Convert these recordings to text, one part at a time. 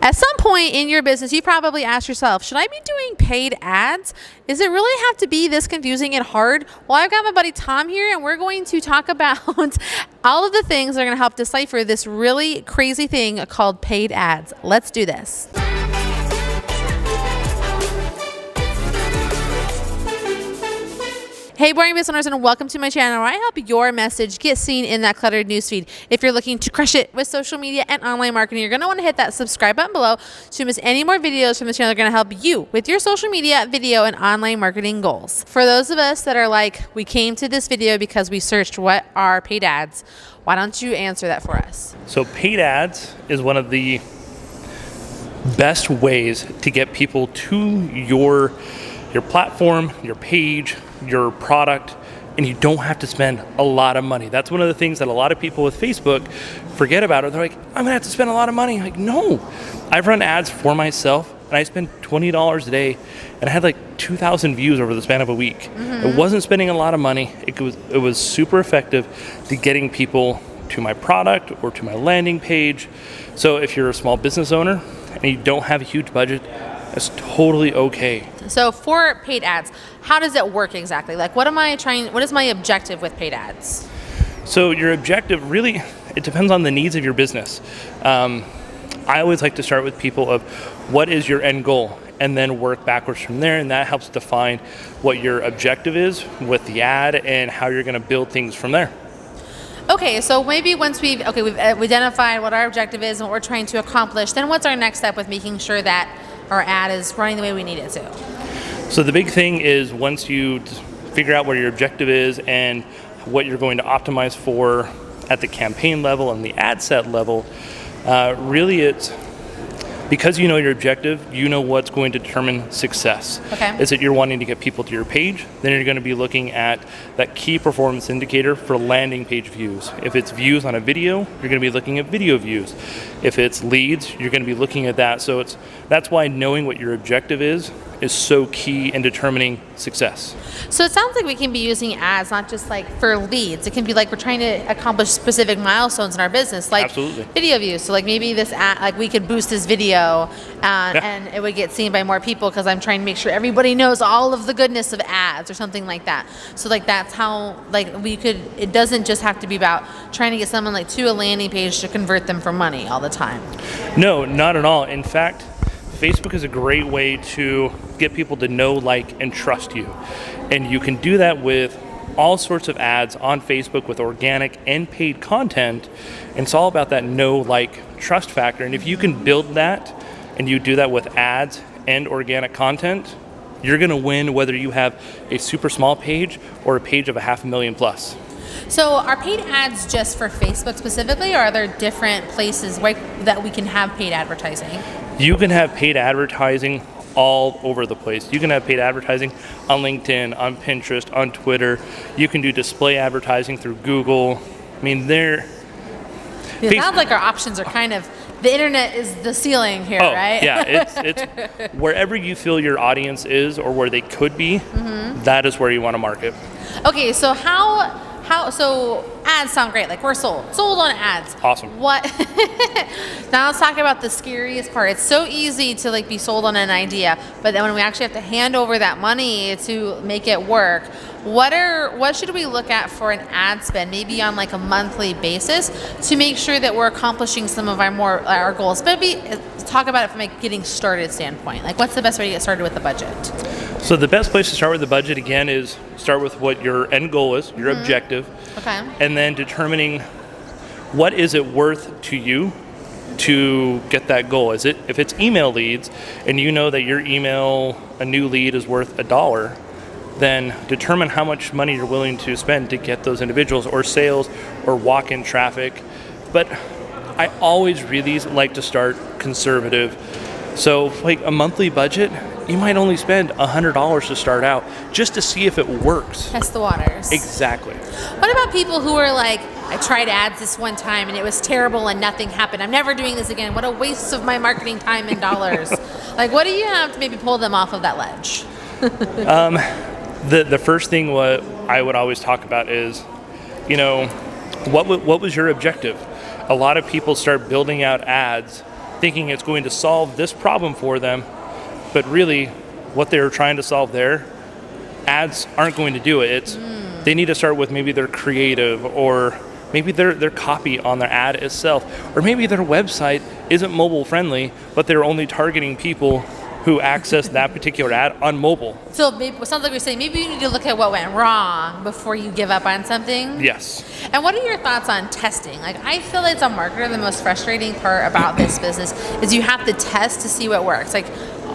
At some point in your business, you probably ask yourself, should I be doing paid ads? Does it really have to be this confusing and hard? Well, I've got my buddy Tom here, and we're going to talk about all of the things that are going to help decipher this really crazy thing called paid ads. Let's do this. Hey, boring business owners, and welcome to my channel where I help your message get seen in that cluttered newsfeed. If you're looking to crush it with social media and online marketing, you're going to want to hit that subscribe button below to miss any more videos from the channel that are going to help you with your social media, video, and online marketing goals. For those of us that are like, we came to this video because we searched what are paid ads, why don't you answer that for us? So paid ads is one of the best ways to get people to your platform, your page, your product, and you don't have to spend a lot of money. That's one of the things that a lot of people with Facebook forget about. They're like, I'm gonna have to spend a lot of money. Like, no, I've run ads for myself and I spent $20 a day and I had like 2,000 views over the span of a week. It wasn't spending a lot of money. It was super effective to getting people to my product or to my landing page. So if you're a small business owner and you don't have a huge budget, that's totally okay. So for paid ads, how does it work exactly? Like, what is my objective with paid ads? So your objective really, it depends on the needs of your business. I always like to start with people of what is your end goal and then work backwards from there, and that helps define what your objective is with the ad and how you're going to build things from there. Okay, so maybe once we've identified what our objective is and what we're trying to accomplish, then what's our next step with making sure that our ad is running the way we need it to? So the big thing is once you figure out where your objective is and what you're going to optimize for at the campaign level and the ad set level, really it's because you know your objective, you know what's going to determine success. Okay. Is that you're wanting to get people to your page, then you're going to be looking at that key performance indicator for landing page views. If it's views on a video, you're going to be looking at video views. If it's leads, you're going to be looking at that. So that's why knowing what your objective is so key in determining success. So it sounds like we can be using ads not just like for leads. It can be like we're trying to accomplish specific milestones in our business, like Absolutely. Video views. So like maybe this ad, like we could boost this video and it would get seen by more people because I'm trying to make sure everybody knows all of the goodness of ads or something like that. So like that's how like it doesn't just have to be about trying to get someone like to a landing page to convert them for money all the time. No, not at all. In fact, Facebook is a great way to get people to know, like, and trust you. And you can do that with all sorts of ads on Facebook with organic and paid content. And it's all about that know, like, trust factor. And if you can build that and you do that with ads and organic content, you're going to win whether you have a super small page or a page of 500,000 plus. So are paid ads just for Facebook specifically, or are there different places that we can have paid advertising? You can have paid advertising all over the place. You can have paid advertising on LinkedIn, on Pinterest, on Twitter. You can do display advertising through Google. I mean, it sounds like our options are kind of, the internet is the ceiling here, right? Yeah, it's wherever you feel your audience is or where they could be, that is where you want to market. Okay, so so ads sound great. Like we're sold on ads. Awesome. What? Now let's talk about the scariest part. It's so easy to like be sold on an idea, but then when we actually have to hand over that money to make it work, what should we look at for an ad spend, maybe on like a monthly basis, to make sure that we're accomplishing some of our goals? But talk about it from a getting started standpoint. Like what's the best way to get started with the budget? So the best place to start with the budget, again, is start with what your end goal is, your objective. Okay. And then determining what is it worth to you to get that goal. If it's email leads and you know that your email, a new lead is worth $1, then determine how much money you're willing to spend to get those individuals or sales or walk-in traffic. But I always really like to start conservative. So like a monthly budget, you might only spend $100 to start out just to see if it works. Test the waters. Exactly. What about people who are like, I tried ads this one time and it was terrible and nothing happened. I'm never doing this again. What a waste of my marketing time and dollars. Like, what do you have to maybe pull them off of that ledge? The first thing what I would always talk about is, you know, what was your objective? A lot of people start building out ads thinking it's going to solve this problem for them, but really what they're trying to solve there, ads aren't going to do it. They need to start with maybe their creative, or maybe their copy on their ad itself, or maybe their website isn't mobile friendly, but they're only targeting people who access that particular ad on mobile. So maybe, it sounds like you're saying maybe you need to look at what went wrong before you give up on something. Yes. And what are your thoughts on testing? Like, I feel as a marketer, the most frustrating part about this business is you have to test to see what works. Like,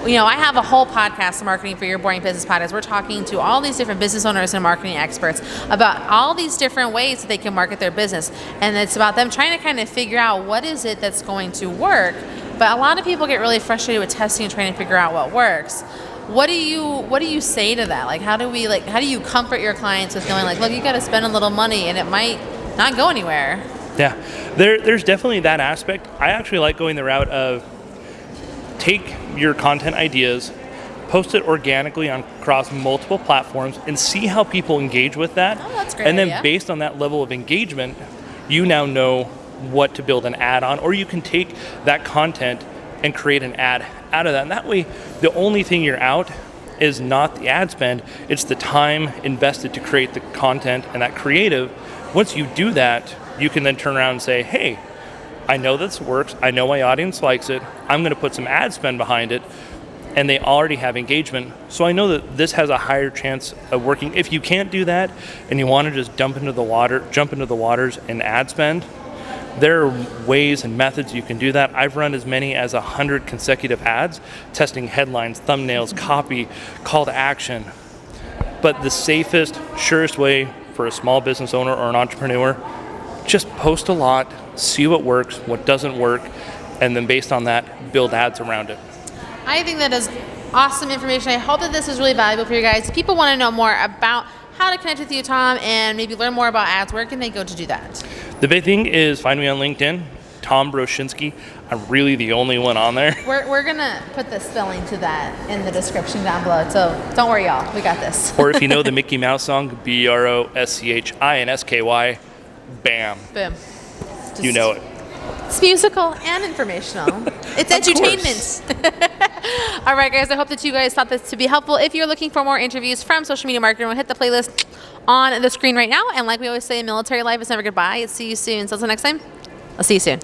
you know, I have a whole podcast, Marketing for Your Boring Business Podcast. We're talking to all these different business owners and marketing experts about all these different ways that they can market their business. And it's about them trying to kind of figure out what is it that's going to work. But a lot of people get really frustrated with testing and trying to figure out what works. What do you say to that? Like, how do you comfort your clients with going like, look, you got to spend a little money and it might not go anywhere? Yeah, there's definitely that aspect. I actually like going the route of take your content ideas, post it organically across multiple platforms, and see how people engage with that. Oh, that's a great And then idea. based on that level of engagement, you now know what to build an ad on, or you can take that content and create an ad out of that. And that way, the only thing you're out is not the ad spend, it's the time invested to create the content and that creative. Once you do that, you can then turn around and say, hey, I know this works, I know my audience likes it, I'm gonna put some ad spend behind it, and they already have engagement. So I know that this has a higher chance of working. If you can't do that and you wanna just jump into the waters and ad spend, there are ways and methods you can do that. I've run as many as 100 consecutive ads, testing headlines, thumbnails, copy, call to action. But the safest, surest way for a small business owner or an entrepreneur, just post a lot, see what works, what doesn't work, and then based on that, build ads around it. I think that is awesome information. I hope that this is really valuable for you guys. If people want to know more about how to connect with you, Tom, and maybe learn more about ads, where can they go to do that? The big thing is find me on LinkedIn, Tom Broschinsky. I'm really the only one on there. We're going to put the spelling to that in the description down below, so don't worry, y'all. We got this. Or if you know the Mickey Mouse song, Broschinsky, bam. Boom. You know it. It's musical and informational. It's edutainment. All right, guys, I hope that you guys thought this to be helpful. If you're looking for more interviews from social media marketing, we'll hit the playlist on the screen right now. And like we always say, military life is never goodbye. See you soon. So until next time, I'll see you soon.